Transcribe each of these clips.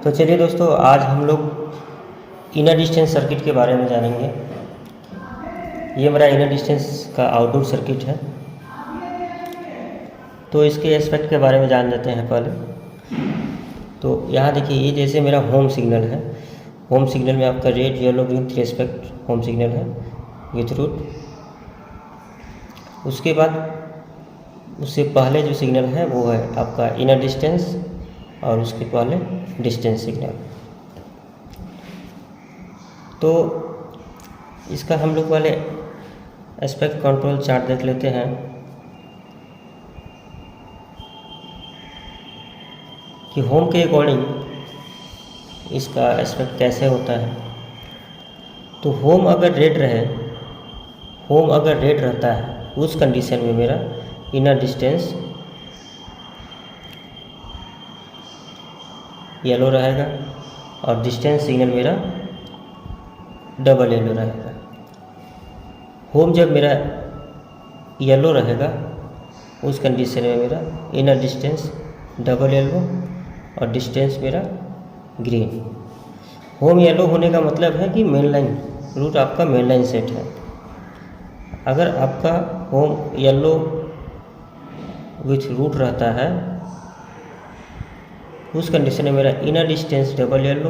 तो चलिए दोस्तों, आज हम लोग इनर डिस्टेंस सर्किट के बारे में जानेंगे। ये मेरा इनर डिस्टेंस का आउटडोर सर्किट है। तो इसके एस्पेक्ट के बारे में जान लेते हैं पहले। तो यहाँ देखिए, ये जैसे मेरा होम सिग्नल है। होम सिग्नल में आपका red yellow green 3 aspect home signal है विथ रूट। उसके बाद उससे पहले जो सिग्नल है वो है आपका इनर डिस्टेंस, और उसके पहले डिस्टेंस सिग्नल। तो इसका हम लोग पहले एस्पेक्ट कंट्रोल चार्ट देख लेते हैं कि होम के अकॉर्डिंग इसका एस्पेक्ट कैसे होता है। तो होम अगर रेड रहता है उस कंडीशन में मेरा इनर डिस्टेंस येलो रहेगा और डिस्टेंस सिग्नल मेरा डबल येलो रहेगा। होम जब मेरा येलो रहेगा उस कंडीशन में मेरा इनर डिस्टेंस डबल येलो और डिस्टेंस मेरा ग्रीन। होम येलो होने का मतलब है कि मेन लाइन रूट आपका मेन लाइन सेट है। अगर आपका होम येलो विथ रूट रहता है उस कंडीशन में मेरा इनर डिस्टेंस डबल येलो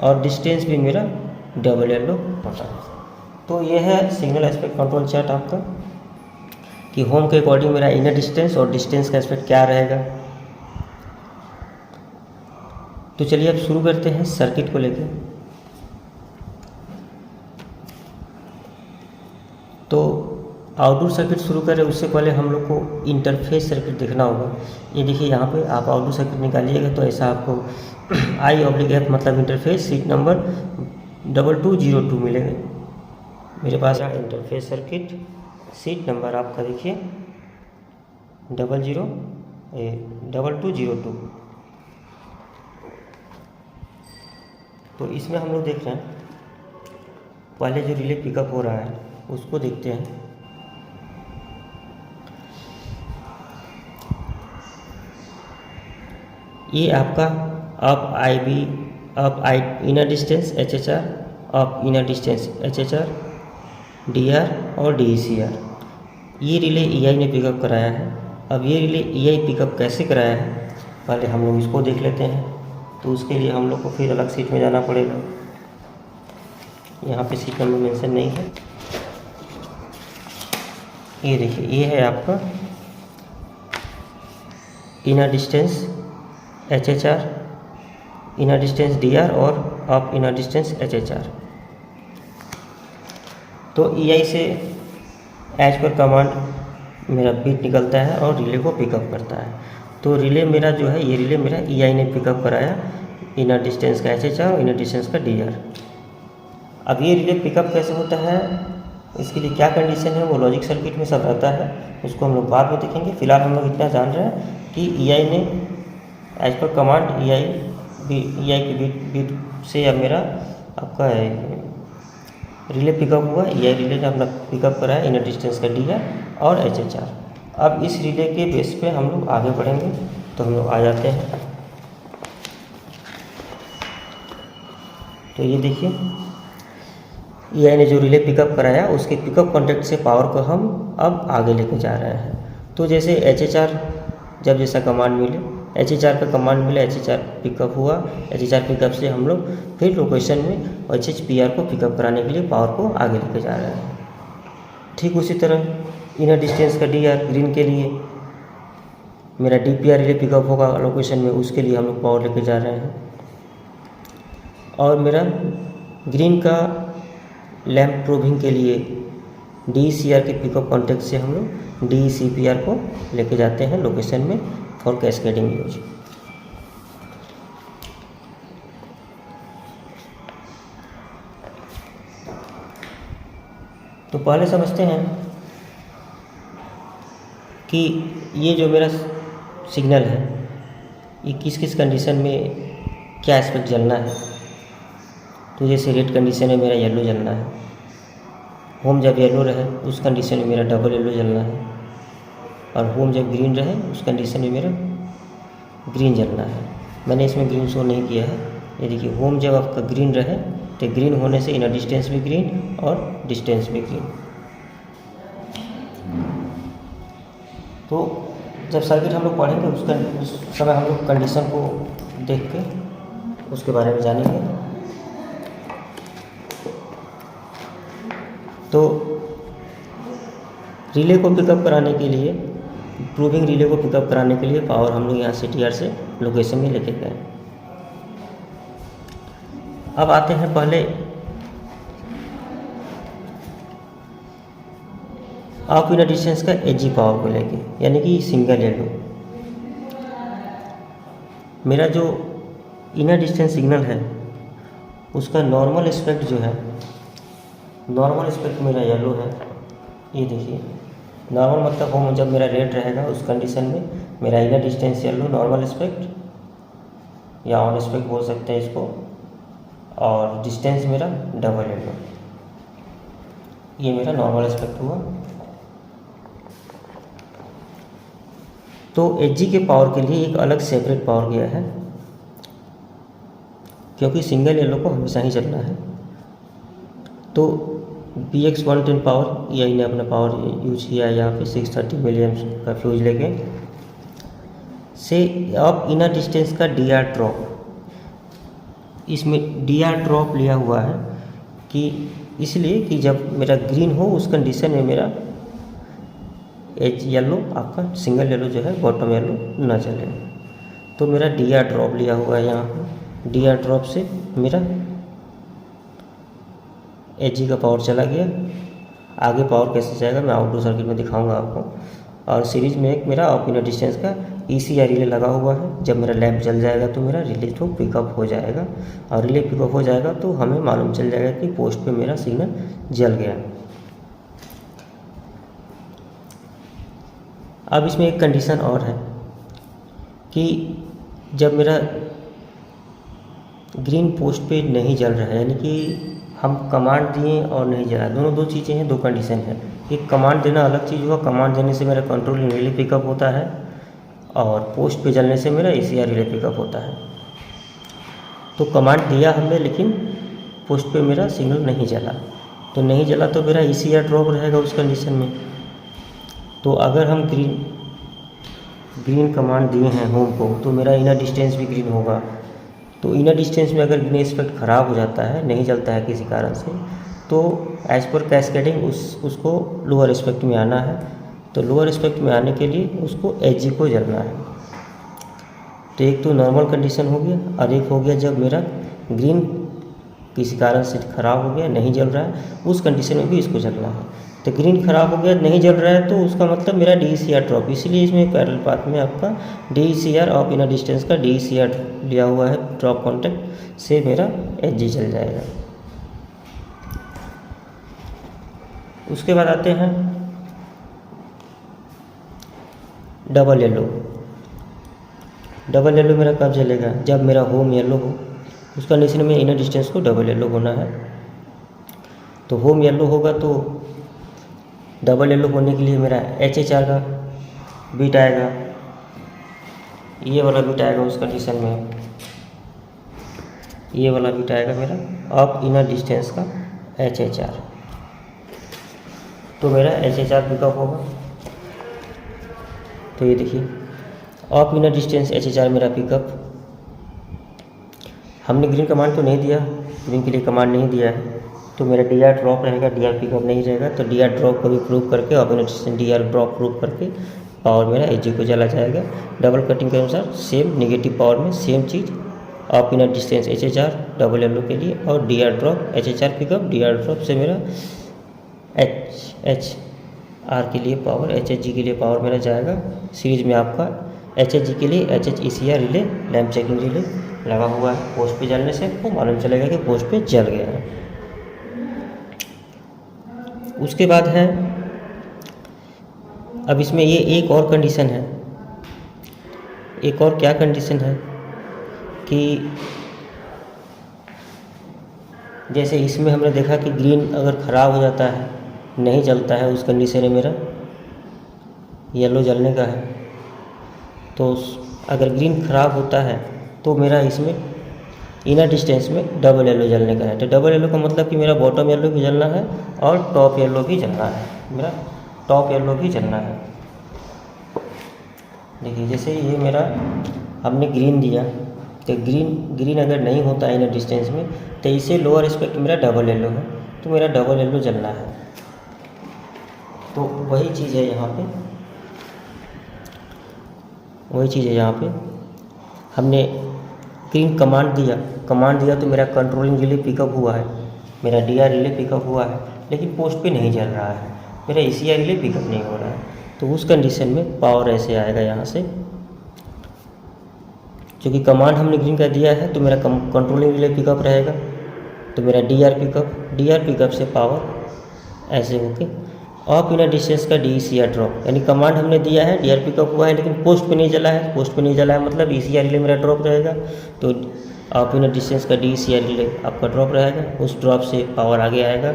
और डिस्टेंस भी मेरा डबल येलो होता है। तो ये है सिग्नल एस्पेक्ट कंट्रोल चार्ट आपका कि होम के अकॉर्डिंग मेरा इनर डिस्टेंस और डिस्टेंस का एस्पेक्ट क्या रहेगा। तो चलिए अब शुरू करते हैं सर्किट को लेकर। तो आउटडोर सर्किट शुरू करें उससे पहले हम लोग को इंटरफेस सर्किट देखना होगा। ये देखिए, यहाँ पे आप आउटडोर सर्किट निकालिएगा तो ऐसा आपको I/F मतलब इंटरफेस सीट नंबर 2202 मिलेगा। मेरे पास इंटरफेस सर्किट सीट नंबर आपका देखिए 2202। तो इसमें हम लोग देख रहे हैं पहले जो रिले पिकअप हो रहा है उसको देखते हैं। ये आपका up inner distance HHR, up inner distance HHR, DR और DECR। ये रिले EI ने पिकअप कराया है। अब ये रिले EI पिकअप कैसे कराया है पहले हम लोग इसको देख लेते हैं। तो उसके लिए हम लोग को फिर अलग सीट में जाना पड़ेगा। यहाँ पे सीट नंबर मेंशन नहीं है। ये देखिए, ये है आपका inner distance HHR, inner distance DR और अप इनर डिस्टेंस HHR। तो EI से एज पर कमांड मेरा बिट निकलता है और रिले को पिकअप करता है। तो रिले मेरा जो है, ये रिले मेरा EI ने पिकअप कराया इनर डिस्टेंस का HHR और इनर डिस्टेंस का DR। अब ये रिले पिकअप कैसे होता है, इसके लिए क्या कंडीशन है वो लॉजिक सर्किट में सब रहता है, उसको हम लोग बाद में देखेंगे। फिलहाल हम लोग इतना जान रहे हैं कि EI ने एज पर कमांड EI की बिट से अब मेरा आपका रिले पिकअप हुआ। EI रिले ने अपना पिकअप कराया इनर डिस्टेंस का DR और HHR। अब इस रिले के बेस पे हम लोग आगे बढ़ेंगे। तो हम लोग आ जाते हैं। तो ये देखिए, EI ने जो रिले पिकअप कराया उसके पिकअप कॉन्टैक्ट से पावर को हम अब आगे लेके जा रहे हैं। तो जैसे HHR जब जैसा कमांड मिले, HHR का कमांड मिला, HHR पिकअप हुआ। HHR पिकअप से हम लोग फिर लोकेशन में HHPR को पिकअप कराने के लिए पावर को आगे लेके जा रहे हैं। ठीक उसी तरह इनर डिस्टेंस का DR ग्रीन के लिए मेरा DPR रिले पिकअप होगा लोकेशन में, उसके लिए हम लोग पावर लेके जा रहे हैं। और मेरा ग्रीन का लैम्प प्रूविंग के लिए DECR के पिकअप कॉन्टैक्ट से हम लोग DECPR को लेके जाते हैं लोकेशन में फॉर कैस्केडिंग यूज। तो पहले समझते हैं कि ये जो मेरा सिग्नल है ये किस किस कंडीशन में क्या एस्पेक्ट जलना है। तो जैसे रेड कंडीशन में मेरा येलो जलना है, होम जब येलो रहे उस कंडीशन में मेरा डबल येलो जलना है, और होम जब ग्रीन रहे उस कंडीशन में मेरा ग्रीन जलना है। मैंने इसमें ग्रीन शो नहीं किया है, ये देखिए होम जब आपका ग्रीन रहे तो ग्रीन होने से इनर डिस्टेंस भी ग्रीन और डिस्टेंस भी ग्रीन। तो जब सर्किट हम लोग पढ़ेंगे उस समय हम लोग कंडीशन को देख के उसके बारे में जानेंगे। तो रिले को पिकअप कराने के लिए, प्रूविंग रिले को पिकअप कराने के लिए पावर हम लोग यहाँ CTR से लोकेशन में लेके गए। अब आते हैं पहले ऑफ इनर डिस्टेंस का एजी पावर को लेके, यानी कि सिंगल येलो। मेरा जो इनर डिस्टेंस सिग्नल है उसका नॉर्मल एस्पेक्ट जो है, नॉर्मल एस्पेक्ट मेरा येलो है। ये देखिए नॉर्मल मतलब होम जब मेरा रेड रहेगा उस कंडीशन में मेरा inner distance yellow normal aspect या ऑन एस्पेक्ट बोल सकते हैं इसको, और डिस्टेंस मेरा डबल येलो। ये मेरा नॉर्मल एस्पेक्ट हुआ। तो एजी के पावर के लिए एक अलग सेपरेट पावर गया है, क्योंकि सिंगल येलो को हमेशा ही चलना है। तो BX110 पावर या इन्हें अपना पावर यूज किया है यहाँ पे 630 मिलीएम्प्स का फ्यूज लेके से। अब इनर डिस्टेंस का DR ड्रॉप, इसमें DR ड्रॉप लिया हुआ है कि इसलिए कि जब मेरा ग्रीन हो उस कंडीशन में मेरा एज येलो, आपका सिंगल येलो जो है बॉटम येलो ना चले। तो मेरा DR ड्रॉप लिया हुआ है यहाँ पे। DR ड्रॉप से मेरा एजी का पावर चला गया। आगे पावर कैसे जाएगा मैं आउटडोर सर्किट में दिखाऊंगा आपको। और सीरीज में एक मेरा ऑफ इनर डिस्टेंस का ECR रिले लगा हुआ है। जब मेरा लैंप जल जाएगा तो मेरा रिले तो पिकअप हो जाएगा, और रिले पिकअप हो जाएगा तो हमें मालूम चल जाएगा कि पोस्ट पे मेरा सिग्नल जल गया। अब इसमें एक कंडीशन और है कि जब मेरा ग्रीन पोस्ट पे नहीं जल रहा है, यानी कि हम कमांड दिए और नहीं जला, दोनों दो चीज़ें हैं, दो कंडीशन है। एक कमांड देना अलग चीज़ हुआ, कमांड देने से मेरा कंट्रोल रिले पिकअप होता है, और पोस्ट पे जलने से मेरा ECR रिले पिकअप होता है। तो कमांड दिया हमने लेकिन पोस्ट पे मेरा सिग्नल नहीं जला, तो नहीं जला तो मेरा ECR ड्रॉप रहेगा उस कंडीशन में। तो अगर हम ग्रीन कमांड दिए हैं होम को तो मेरा इनर डिस्टेंस भी ग्रीन होगा। तो इनर डिस्टेंस में अगर ग्रीन एस्पेक्ट ख़राब हो जाता है, नहीं जलता है किसी कारण से, तो एज पर कैस्केडिंग उसको लोअर एस्पेक्ट में आना है। तो लोअर एस्पेक्ट में आने के लिए उसको एजी को जलना है। तो एक तो नॉर्मल कंडीशन हो गया, और एक हो गया जब मेरा ग्रीन किसी कारण से ख़राब हो गया, नहीं जल रहा है, उस कंडीशन में भी इसको जलना है। तो ग्रीन ख़राब हो गया, नहीं जल रहा है, तो उसका मतलब मेरा DECR ड्रॉप, इसलिए इसमें पैरेलल पाथ में आपका DECR ऑफ इनर डिस्टेंस का DECR लिया हुआ है ड्रॉप कॉन्टैक्ट से मेरा एजी जल जाएगा। उसके बाद आते हैं डबल येलो। डबल येलो मेरा कब जलेगा? जब मेरा होम येलो हो, उस कंडीशन में इनर डिस्टेंस को डबल येलो होना है। तो होम येलो होगा तो डबल येलो होने के लिए मेरा HHR का बीट आएगा, ये वाला बीट आएगा उस कंडीशन में, ये वाला बीट आएगा मेरा ऑफ इनर डिस्टेंस का HHR। तो मेरा HHR पिकअप होगा। तो ये देखिए ऑफ इनर डिस्टेंस HHR मेरा पिकअप। हमने ग्रीन कमांड तो नहीं दिया, ग्रीन के लिए कमांड नहीं दिया है, तो मेरा DR ड्रॉप रहेगा, DR पिकअप नहीं रहेगा। तो DR ड्रॉप को भी प्रूव करके of inner distance DR drop prove करके पावर मेरा एजी को चला जाएगा। डबल कटिंग के अनुसार सेम नेगेटिव पावर में same cheese, of inner distance HHR double yellow के लिए, और DR drop HHR pickup, DR drop से मेरा HHR के लिए पावर, HHG के लिए पावर मेरा जाएगा। सीरीज में आपका HHG के लिए HHECR relay lamp checking relay लगा हुआ है। पोस्ट पे जलने से आपको मालूम चलेगा कि पोस्ट पे जल गया है। उसके बाद है, अब इसमें ये एक और कंडीशन है, एक और क्या कंडीशन है कि जैसे इसमें हमने देखा कि ग्रीन अगर ख़राब हो जाता है, नहीं जलता है, उस कंडीशन में मेरा येलो जलने का है। तो अगर ग्रीन ख़राब होता है तो मेरा इसमें इनर डिस्टेंस में डबल येलो जलने का है। तो डबल येलो का मतलब कि मेरा बॉटम येलो भी जलना है और टॉप येलो भी जलना है, मेरा टॉप येलो भी जलना है। देखिए जैसे ये मेरा हमने ग्रीन दिया, तो ग्रीन अगर नहीं होता है इनर डिस्टेंस में, तो इसे लोअर एस्पेक्ट मेरा डबल येलो है, तो मेरा डबल येलो जलना है। तो वही चीज़ है यहाँ पे, वही चीज़ है यहाँ पे हमने ग्रीन कमांड दिया तो मेरा कंट्रोलिंग रिले पिकअप हुआ है, मेरा डीआर रिले पिकअप हुआ है, लेकिन पोस्ट पे नहीं चल रहा है, मेरा ईसीआर रिले पिकअप नहीं हो रहा है। तो उस कंडीशन में पावर ऐसे आएगा यहाँ से, क्योंकि कमांड हमने ग्रीन का दिया है तो मेरा कंट्रोलिंग रिले पिकअप रहेगा, तो मेरा डीआर पिकअप से पावर ऐसे होके ऑफ इनर डिस्टेंस का डीईसीआर ड्रॉप, यानी कमांड हमने दिया है, डीआर पिकअप हुआ है लेकिन पोस्ट पे नहीं जला है, पोस्ट पे नहीं जला है मतलब ईसीआर रिले मेरा ड्रॉप रहेगा, तो ऑफ इनर डिस्टेंस का डीईसीआर रिले आपका ड्रॉप रहेगा, उस ड्रॉप से पावर आगे आएगा।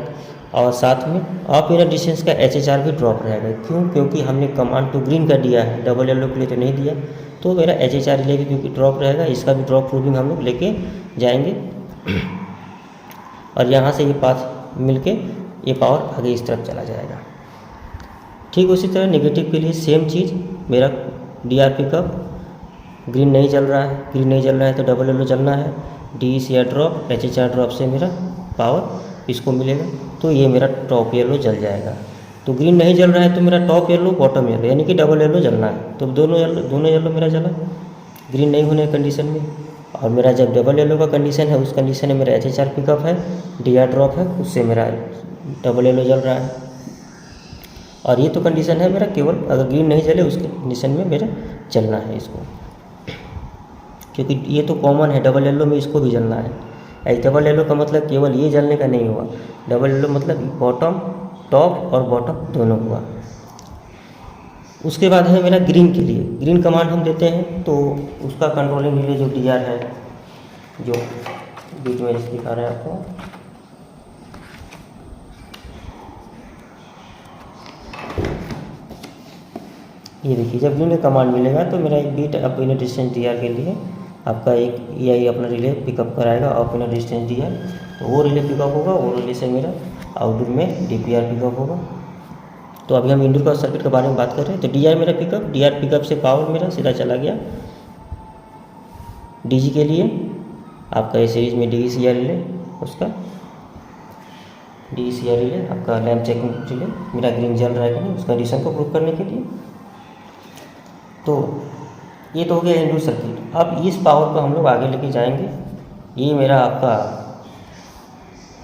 और साथ में ऑफ इनर डिस्टेंस का एचएचआर भी ड्रॉप रहेगा। क्यों? क्योंकि हमने कमांड तो ग्रीन का दिया है, डबल येलो के लिए तो नहीं दिया, तो मेरा एचएचआर रिले भी क्योंकि ड्रॉप रहेगा, इसका भी ड्रॉप प्रूविंग हम लोग लेके जाएंगे और यहाँ से ये पाथ मिलके ये पावर आगे इस तरफ चला जाएगा। ठीक उसी तरह नेगेटिव के लिए सेम चीज़, मेरा डीआर पिकअप ग्रीन नहीं चल रहा है, तो डबल येलो चलना है, डीईसीआर ड्रॉप एचएचआर ड्रॉप से मेरा पावर इसको मिलेगा, तो ये मेरा टॉप येलो जल जाएगा। तो ग्रीन नहीं जल रहा है तो मेरा टॉप येलो बॉटम येलो यानी कि डबल येलो जलना है, तो दोनों येलो मेरा जला ग्रीन नहीं होने कंडीशन में। और मेरा जब डबल येलो का कंडीशन है, उस कंडीशन में मेरा एचएचआर पिकअप है, डीआर ड्रॉप है, उससे मेरा डबल येलो जल रहा है। और ये तो कंडीशन है मेरा केवल अगर ग्रीन नहीं जले उस कंडीशन में मेरा चलना है इसको, क्योंकि ये तो कॉमन है, डबल येलो में इसको भी जलना है। डबल येलो का मतलब केवल ये जलने का नहीं हुआ, डबल येलो मतलब बॉटम, टॉप और बॉटम दोनों हुआ। उसके बाद है मेरा ग्रीन के लिए, ग्रीन कमांड हम देते हैं तो उसका कंट्रोलिंग रिले जो डीआर है, जो बीच में दिखा रहे हैं आपको, ये देखिए जब ग्रीन का कमांड मिलेगा तो मेरा एक beat up inner distance DR के लिए आपका एक EI अपना रिले पिकअप कराएगा ऑफ इनर डिस्टेंस डीआर, तो वो रिले पिकअप होगा, वो रिले से मेरा आउटडोर में डीपीआर पिकअप होगा। तो अभी हम इंडोर का सर्किट के बारे में बात कर रहे हैं। तो डीआर पिकअप से पावर मेरा सीधा चला गया डीजी के लिए, आपका ये सीरीज में डीईसीआर रिले, उसका डीईसीआर रिले आपका लैम्प चेकिंग रिले, मेरा ग्रीन जल रहा है कि नहीं उस कंडीशन को प्रूव करने के लिए। तो ये तो हो गया इंडोर सर्किट। अब इस पावर को हम लोग आगे लेके जाएंगे, ये मेरा आपका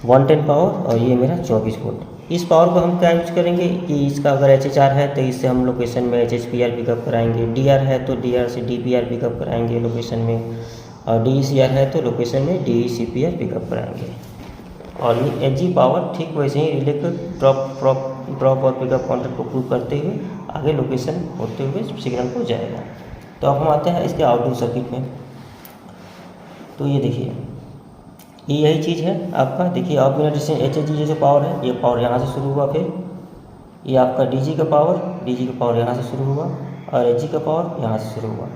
110 पावर और ये मेरा 24 वोल्ट। इस पावर को हम क्या यूज करेंगे कि इसका अगर एचएचआर है तो इससे हम लोकेशन में एचएचपीआर पिकअप कराएंगे, डीआर है तो डीआर से डीपीआर पिकअप कराएंगे लोकेशन में, और डीईसीआर है तो लोकेशन में डीईसीपीआर पिकअप कराएंगे। और ये एचजी पावर ठीक वैसे ही रिले को ड्रॉप और पिकअप कॉन्टेक्ट को प्रूव करते हुए आगे लोकेशन होते हुए सिग्नल को जाएगा। तो अब हम आते हैं इसके आउटडोर सर्किट में। तो ये देखिए ये यही चीज़ है आपका, देखिए ऑफ इनर डिस्टेंस एचएचजी जो पावर है, ये पावर यहाँ से शुरू हुआ, फिर ये आपका डीजी का पावर यहाँ से शुरू हुआ और एचजी का पावर यहाँ से शुरू हुआ।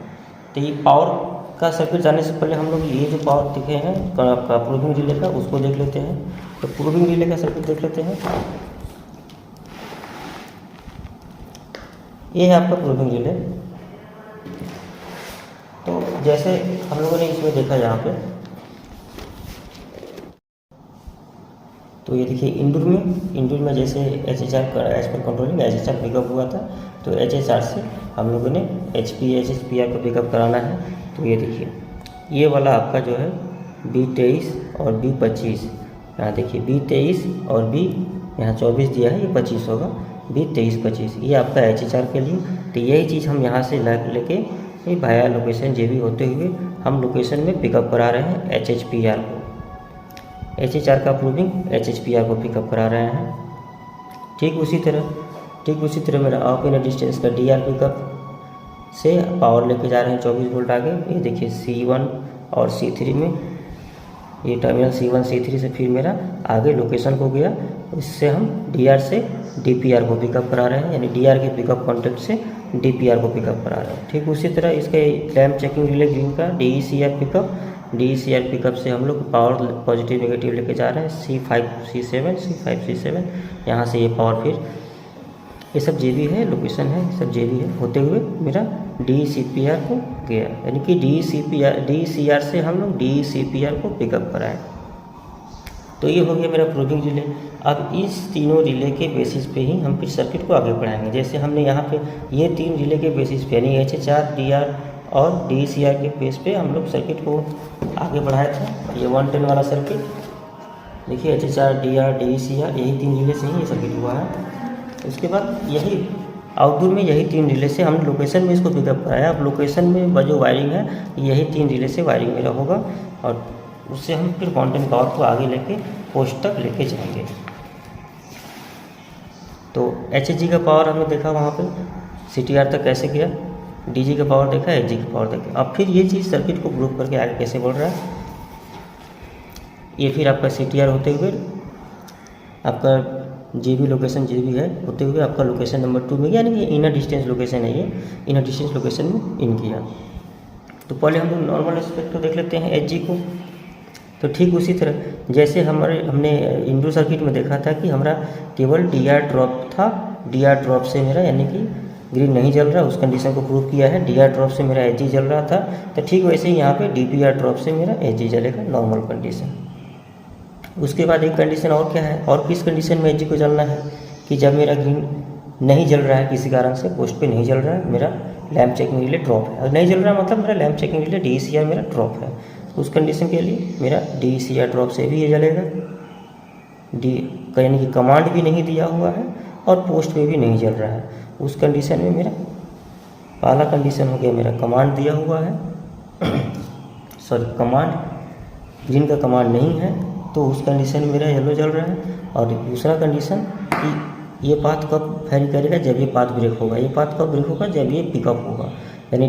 तो ये पावर का सर्किट जाने से पहले हम लोग ये जो पावर दिखे हैं आपका प्रूविंग रिले का, उसको देख लेते हैं। तो प्रूविंग रिले का सर्किट देख लेते हैं। ये है आपका प्रूविंग रिले। तो जैसे हम लोगों ने इसमें देखा यहाँ पे, तो ये देखिए इंडोर में जैसे एचएचआर का एज पर कंट्रोलिंग एचएचआर पिकअप हुआ था, तो एचएचआर से हम लोगों ने एचएचपीआर को पिकअप कराना है। तो ये देखिए ये वाला आपका जो है B23 और B25, यहाँ देखिए B23 और B यहाँ 24 दिया है, ये 25 होगा, B23-25 ये आपका एचएचआर के लिए। तो यही चीज़ हम यहाँ से लेके भाया लोकेशन JB होते हुए हम लोकेशन में पिकअप करा रहे हैं एचएचपीआर को, एचएचआर का प्रूविंग एचएचपीआर को पिकअप करा रहे हैं। ठीक उसी तरह मेरा ऑफ इनर डिस्टेंस का डीआर पिकअप से पावर लेके जा रहे हैं 24 वोल्ट आगे। ये देखिए C1 और C3 में, ये टर्मिनल C1 C3 से फिर मेरा आगे लोकेशन को गया, इससे हम डीआर से डीपीआर को पिकअप करा रहे हैं, यानी डीआर के पिकअप कॉन्टेक्ट से डीपीआर को पिकअप करा रहे हैं। ठीक उसी तरह इसके लैम्प चेकिंग रिले ग्रीन का डीईसीआर पिकअप DECR पिकअप से हम लोग पावर पॉजिटिव नेगेटिव लेके जा रहे हैं C5 C7 C5 C7, यहाँ से ये पावर फिर ये सब JB है, लोकेशन है, सब JB है, होते हुए मेरा DCPR को गया, यानी कि DCR से हम लोग DCPR को पिकअप कराएं। तो ये हो गया मेरा प्रूविंग रिले। अब इस तीनों रिले के बेसिस पे ही हम फिर सर्किट को आगे बढ़ाएंगे। जैसे हमने यहाँ पे ये 3 रिले के बेसिस पे यानी HHR, DR और DCR के बेस पे हम लोग सर्किट को आगे बढ़ाया था। ये 110 वाला सर्किट देखिए, HHR, DR, DCR यही 3 रिले से ही ये सर्किट हुआ है। उसके बाद यही आउटडोर में यही 3 रिले से हमने लोकेशन में इसको पिकअप कराया। अब लोकेशन में जो वायरिंग है यही 3 रिले से वायरिंग मेरा होगा और उससे हम फिर कॉन्टेंट पावर को आगे लेके पोस्ट तक लेके जाएंगे। तो HHG का पावर हमने देखा वहाँ पे, CTR तक कैसे गया, DG का पावर देखा, HG का पावर देखा। अब फिर ये चीज़ सर्किट को ग्रुप करके आगे कैसे बढ़ रहा है, ये फिर आपका CTR होते हुए आपका JB लोकेशन JB है होते हुए आपका लोकेशन नंबर 2 में गया, यानी कि इनर डिस्टेंस लोकेशन है, ये इनर डिस्टेंस लोकेशन में इन किया। तो पहले हम लोग नॉर्मल एस्पेक्ट को देख लेते हैं HG को। तो ठीक उसी तरह जैसे हमने इंडो सर्किट में देखा था कि हमारा केवल DR ड्रॉप था, DR ड्रॉप से मेरा यानी कि ग्रीन नहीं जल रहा, उस कंडीशन को प्रूव किया है। DR ड्रॉप से मेरा HG जल रहा था, तो ठीक वैसे ही यहाँ पे DPR ड्रॉप से मेरा HG जलेगा, नॉर्मल कंडीशन। उसके बाद एक कंडीशन और क्या है, और किस कंडीशन में HG को जलना है कि जब मेरा ग्रीन नहीं जल रहा है, किसी कारण से पोस्ट पे नहीं जल रहा है, मेरा लैम्प चेकिंग रिले ड्रॉप है। और नहीं जल रहा है मतलब मेरा लैम्प चेकिंग रिले DCR मेरा ड्रॉप है। उस कंडीशन के लिए मेरा DCR ड्रॉप से भी ये जलेगा, यानी कि कमांड भी नहीं दिया हुआ है और पोस्ट पे भी नहीं जल रहा है। उस कंडीशन में मेरा पहला कंडीशन हो गया, मेरा कमांड दिया हुआ है सॉरी कमांड, ग्रीन का कमांड नहीं है, तो उस कंडीशन में मेरा येलो जल रहा है। और दूसरा कंडीशन कि ये पाथ कब वेरी करेगा, जब ये पाथ ब्रेक होगा। ये पाथ कब ब्रेक होगा, जब ये पिकअप होगा, यानी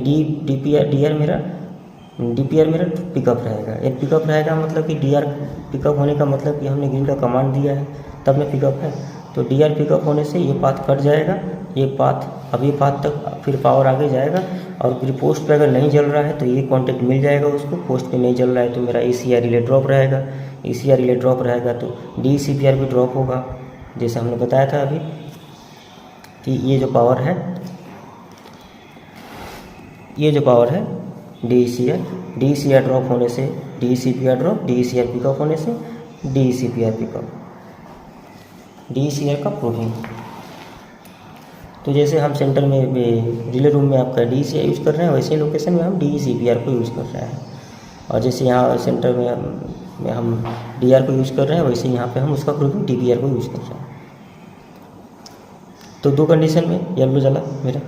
DPR मेरा पिकअप रहेगा। ये पिकअप रहेगा मतलब कि DR पिकअप होने का मतलब कि हमने ग्रीन का कमांड दिया है तब में पिकअप है। तो DR पिकअप होने से ये पाथ कट जाएगा, ये पाथ तक फिर पावर आगे जाएगा। और फिर पोस्ट पे अगर नहीं जल रहा है तो ये कॉन्टेक्ट मिल जाएगा उसको, पोस्ट पे नहीं जल रहा है तो मेरा ECR रिले ड्रॉप रहेगा, ECR रिले ड्रॉप रहेगा तो DCPR भी ड्रॉप होगा। जैसे हमने बताया था अभी कि ये जो पावर है DCR ड्रॉप होने से DCPR ड्रॉप, DCR पिकअप होने से DCPR पिकअप, DCR का प्रूविंग। तो जैसे हम सेंटर में रिले रूम में आपका DCR यूज़ कर रहे हैं, वैसे ही लोकेशन में हम DCPR को यूज़ कर रहे हैं। और जैसे यहाँ सेंटर में हम DR को यूज़ कर रहे हैं, वैसे यहाँ पे हम उसका प्रूविंग DPR को यूज़ कर रहे हैं। तो 2 कंडीशन में येलो जला मेरा।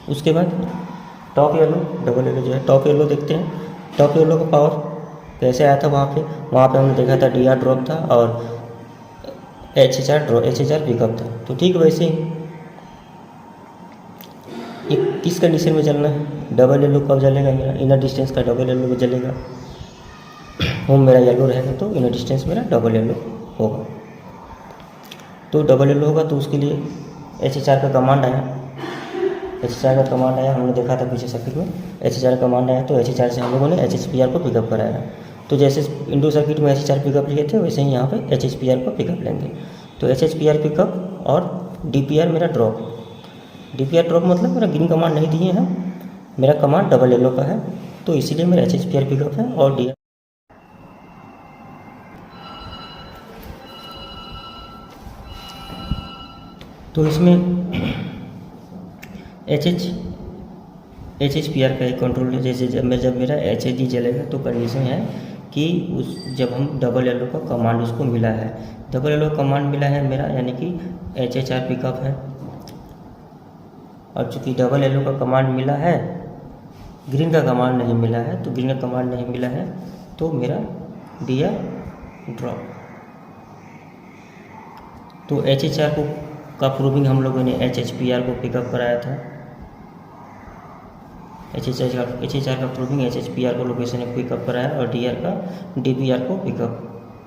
उसके बाद टॉप येलो, डबल येलो जो है, टॉप येलो देखते हैं। टॉप येलो का पावर कैसे आया था वहाँ पे हमने देखा था DR ड्रॉप था और HHR पिकअप था। तो ठीक वैसे ही ये किस कंडीशन में चलना है, डबल येलो कब जलेगा, मेरा इनर डिस्टेंस का डबल येलो में जलेगा। होम मेरा येलो रहेगा तो इनर डिस्टेंस मेरा डबल येलो होगा। तो डबल येलो होगा तो उसके लिए HHR का कमांड आया, हमने देखा था पीछे सर्किट में। HHR कमांड आया तो HHR से हम लोगों ने HHPR को पिकअप कराया। तो जैसे इंडो सर्किट में HHR पिकअप लिए थे, वैसे ही यहाँ पे HHPR को पिकअप लेंगे। तो HHPR पिकअप और DPR मेरा ड्रॉप। DPR ड्रॉप मतलब मेरा ग्रीन कमांड नहीं दिए हैं, मेरा कमांड डबल येलो का है, तो इसीलिए मेरा HHPR पिकअप है। और DR तो इसमें HHPR का एक कंट्रोल है। जैसे जब मेरा HHG जलेगा तो कंडीशन है कि जब हम डबल येलो का कमांड उसको मिला है, डबल येलो कमांड मिला है मेरा, यानी कि HHR पिकअप है। और चूँकि डबल येलो का कमांड मिला है, ग्रीन का कमांड नहीं मिला है, तो ग्रीन का कमांड नहीं मिला है तो मेरा DR ड्रॉप। तो HHR का प्रूविंग हम लोगों ने HHPR को पिकअप कराया था। HHR का प्रूविंग HHPR को लोकेशन में पिकअप कराया और DPR को पिकअप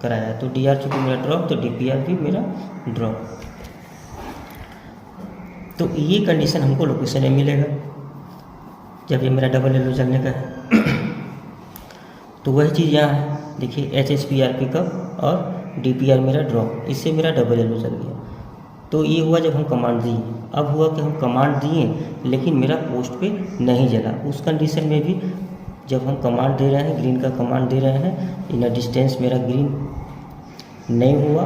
कराया। तो DR चूँकि मेरा ड्रॉप तो DPR भी मेरा ड्रॉप। तो ये कंडीशन हमको लोकेशन में मिलेगा जब ये मेरा डबल येलो चलने का है। तो वही चीज़ यहाँ है, देखिए HHPR पिकअप और DPR मेरा ड्रॉप, इससे मेरा डबल येलो चल गया। तो ये हुआ जब हम कमांड दिए। अब हुआ कि हम कमांड दिए लेकिन मेरा पोस्ट पे नहीं जला। उस कंडीशन में भी जब हम कमांड दे रहे हैं, ग्रीन का कमांड दे रहे हैं, इन डिस्टेंस मेरा ग्रीन नहीं हुआ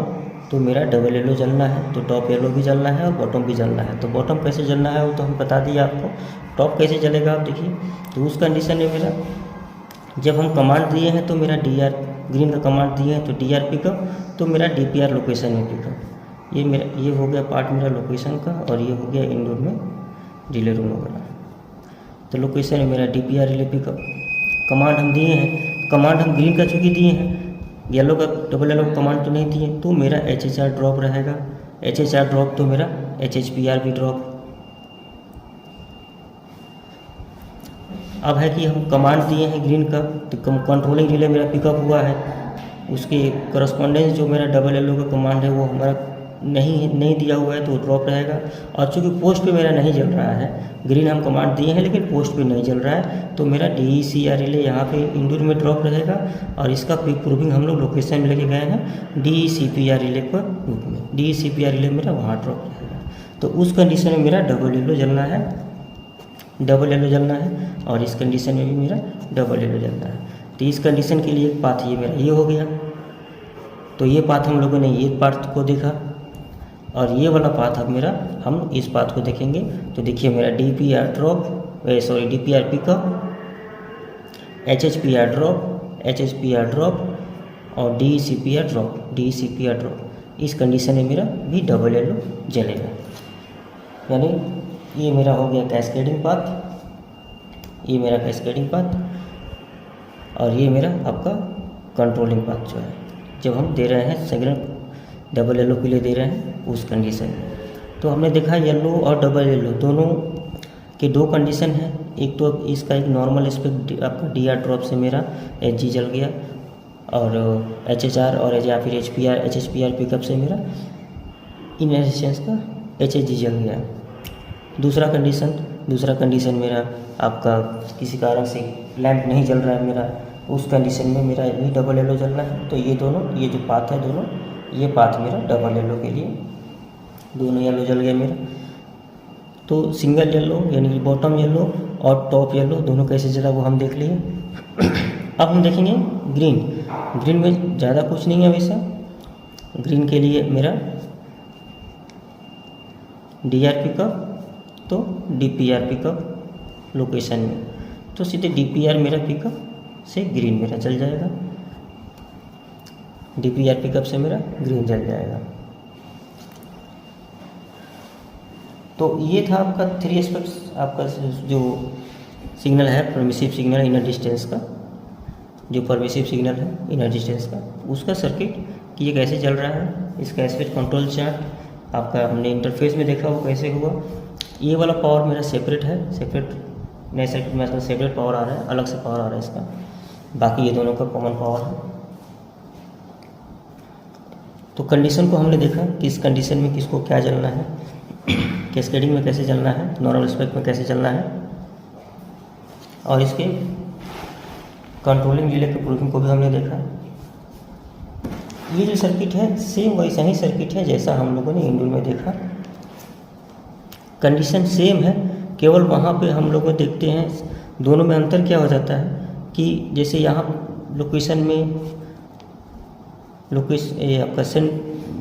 तो मेरा डबल येलो जलना है। तो टॉप येलो भी जलना है और बॉटम भी जलना है। तो बॉटम कैसे जलना है वो तो हम बता दिए आपको। टॉप कैसे जलेगा आप देखिए। तो उस कंडीशन में मेरा जब हम कमांड दिए हैं तो मेरा DR ग्रीन का कमांड दिए हैं तो DR पिकअप, तो मेरा DPR लोकेशन में पिकअप। ये हो गया पार्ट मेरा लोकेशन का, और ये हो गया इंडोर में रिले रूम वगैरह। तो लोकेशन में मेरा DPR रिले पिकअप कमांड हम दिए हैं। कमांड हम ग्रीन का चूँकि दिए हैं, येलो का डबल येलो का कमांड तो नहीं दिए, तो मेरा HHR ड्रॉप रहेगा। HHR ड्रॉप तो मेरा HHPR भी ड्रॉप। अब है कि हम कमांड दिए हैं ग्रीन का, तो कंट्रोलिंग रिले मेरा पिकअप हुआ है, उसके करस्पॉन्डेंस जो मेरा डबल येलो का कमांड है वो हमारा नहीं दिया हुआ है तो ड्रॉप रहेगा। और चूँकि पोस्ट पे मेरा नहीं जल रहा है, ग्रीन हम कमांड दिए हैं लेकिन पोस्ट पे नहीं जल रहा है, तो मेरा DECR रिले यहाँ पे इंडोर में ड्रॉप रहेगा। और इसका प्रूविंग हम लोग लोकेशन में लेके गए हैं DECPR रिले पर रूप में। DECPR रिले मेरा वहाँ ड्रॉप रहेगा। तो उस कंडीशन में मेरा डबल येलो जलना है, और इस कंडीशन में भी मेरा डबल येलो जलना है। तो इस कंडीशन के लिए एक पाथ ये मेरा ये हो गया। तो ये पाथ हम लोगों ने ये पाथ को देखा, और ये वाला पाथ अब मेरा हम इस पाथ को देखेंगे। तो देखिए मेरा DPR पिकअप, HHPR ड्रॉप और DECPR ड्रॉप। इस कंडीशन में मेरा भी डबल येलो जलेगा। यानी ये मेरा हो गया कैस्केडिंग पाथ, ये मेरा कैस्केडिंग पाथ, और ये मेरा आपका कंट्रोलिंग पाथ जो है, जब हम दे रहे हैं सिग्नल डबल येलो के लिए दे रहे हैं उस कंडीशन में। तो हमने देखा येलो और डबल येलो दोनों के दो कंडीशन है। एक तो इसका एक नॉर्मल एस्पेक्ट आपका DR ड्रॉप से मेरा HG जल गया, और HHR और या फिर HHPR पिकअप से मेरा इन रेजिस्टेंस का HHG जल गया। दूसरा कंडीशन मेरा आपका किसी कारण से लैंप नहीं जल रहा है मेरा, उस कंडीशन में मेरा भी डबल येलो जलना है। तो ये दोनों, ये जो पाथ है दोनों, ये पाथ मेरा डबल येलो के लिए, दोनों येलो जल गया मेरा। तो सिंगल येलो यानी बॉटम येलो और टॉप येलो दोनों कैसे जला वो हम देख लिए। अब हम देखेंगे ग्रीन में ज़्यादा कुछ नहीं है वैसा। ग्रीन के लिए मेरा DR पिकअप तो DPR पिकअप लोकेशन में, तो सीधे DPR मेरा पिकअप से ग्रीन मेरा जल जाएगा, DPR पिकअप से मेरा ग्रीन जल जाएगा। तो ये था आपका 3 एस्पेक्ट्स, आपका जो सिग्नल है परमिसिव सिग्नल इनर डिस्टेंस का, जो परमिसिव सिग्नल है इनर डिस्टेंस का, उसका सर्किट कि ये कैसे चल रहा है। इसका एस्पेक्ट कंट्रोल चार्ट आपका हमने इंटरफेस में देखा वो कैसे हुआ। ये वाला पावर मेरा सेपरेट है, सेपरेट पावर आ रहा है, अलग से पावर आ रहा है इसका। बाकी ये दोनों का कॉमन पावर है। तो कंडीशन को हमने देखा कि इस कंडीशन में किसको क्या जलना है, कैस्केडिंग में कैसे चलना है, नॉर्मल स्पेक्ट में कैसे चलना है, और इसके कंट्रोलिंग रिले के प्रूविंग को भी हमने देखा। ये जो सर्किट है सेम वैसा ही सर्किट है जैसा हम लोगों ने इंडोर में देखा। कंडीशन सेम है, केवल वहाँ पे हम लोग देखते हैं दोनों में अंतर क्या हो जाता है कि जैसे यहाँ लोकेशन में आपका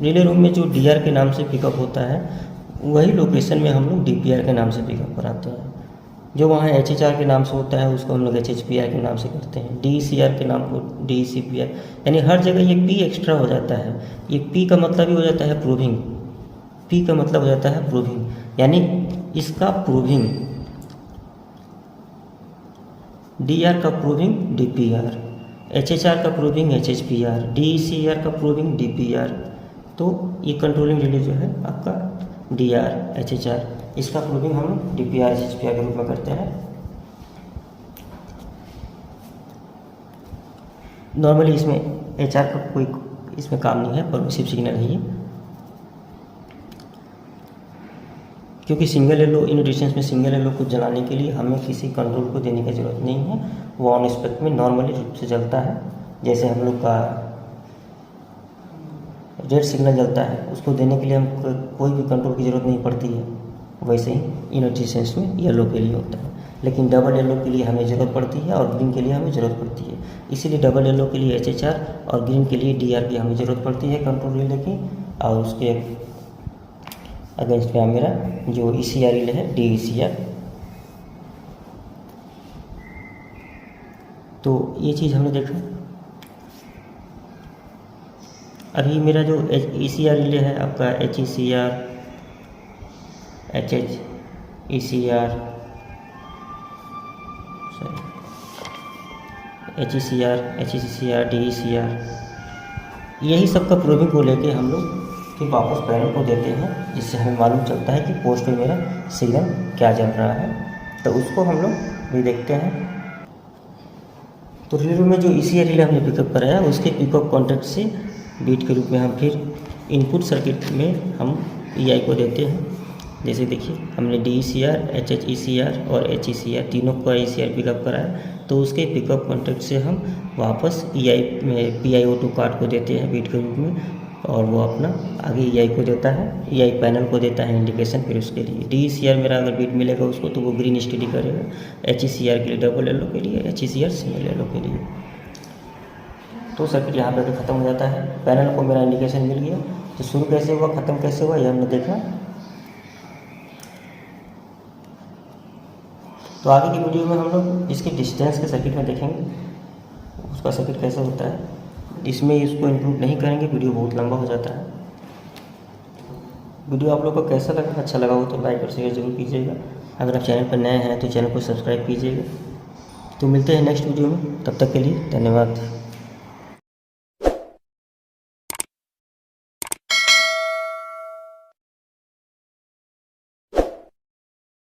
रिले रूम में जो DR के नाम से पिकअप होता है वही लोकेशन में हम लोग DPR के नाम से पिकअप कराते हैं। जो वहाँ HHR के नाम से होता है उसको हम लोग HHPR के नाम से करते हैं, DECR के नाम को DECPR, यानी हर जगह ये P एक्स्ट्रा हो जाता है। ये P का मतलब ही हो जाता है प्रूविंग, P का मतलब हो जाता है प्रूविंग, यानी इसका प्रूविंग DR का प्रूविंग DPR, HHR का प्रूविंग HHPR, DECR का प्रूविंग DPR। तो ये कंट्रोलिंग रिले जो है आपका DR HHR, इसका प्रूविंग हम DPR HHPR के रूप में करते हैं। नॉर्मली इसमें HR का कोई इसमें काम नहीं है, परमिसिव सिग्नल है ये। क्योंकि सिंगल एलो इन डिस्टेंस में सिंगल एलो को जलाने के लिए हमें किसी कंट्रोल को देने की ज़रूरत नहीं है, वो ऑन स्पेक में नॉर्मली रूप से जलता है। जैसे हम लोग का रेड सिग्नल जलता है, उसको देने के लिए हम कोई भी कंट्रोल की ज़रूरत नहीं पड़ती है, वैसे ही इन डिस्टेंस में येलो के लिए होता है। लेकिन डबल येलो के लिए हमें ज़रूरत पड़ती है और ग्रीन के लिए हमें ज़रूरत पड़ती है। इसीलिए डबल येलो के लिए HHR और ग्रीन के लिए DR की हमें ज़रूरत पड़ती है कंट्रोल रिले की। और उसके अगेंस्ट में मेरा जो ECR रिले है DECR। तो ये चीज़ हमने देखा। अभी मेरा जो ECR रिले है आपका HECR, HHECR, HECR, HECR, DECR, यही सब का प्रोबिंग को लेके हम लोग फिर वापस पैनल को देते हैं, जिससे हमें मालूम चलता है कि पोस्ट पे मेरा सिग्नल क्या चल रहा है। तो उसको हम लोग भी देखते हैं। तो रिले में जो ECR रिले हमने पिकअप कराया, उसके पिकअप कॉन्टैक्ट से बीट के रूप में हम फिर इनपुट सर्किट में हम EI को देते हैं। जैसे देखिए हमने DECR, HHECR और HECR तीनों का ECR पिकअप कराया, तो उसके पिकअप कॉन्टैक्ट से हम वापस EI में PIO2 कार्ड को देते हैं बीट के रूप में, और वो अपना आगे EI को देता है, EI पैनल को देता है इंडिकेशन। फिर उसके लिए DECR मेरा अगर बीट मिलेगा उसको तो वो ग्रीन स्टडी करेगा, HECR के लिए डबल येलो के लिए, HECR सिंगल येलो के लिए। तो सर्किट यहाँ पर ख़त्म हो जाता है। पैनल को मेरा इंडिकेशन मिल गया, तो शुरू कैसे हुआ ख़त्म कैसे हुआ ये हमने देखा। तो आगे की वीडियो में हम लोग इसके डिस्टेंस के सर्किट में देखेंगे, उसका सर्किट कैसे होता है। इसमें इसको इंक्लूड नहीं करेंगे, वीडियो बहुत लंबा हो जाता है। वीडियो आप लोग को कैसा लगा, अच्छा लगा हो तो लाइक और शेयर जरूर कीजिएगा। अगर आप चैनल पर नए हैं तो चैनल को सब्सक्राइब कीजिएगा। तो मिलते हैं नेक्स्ट वीडियो में, तब तक के लिए धन्यवाद।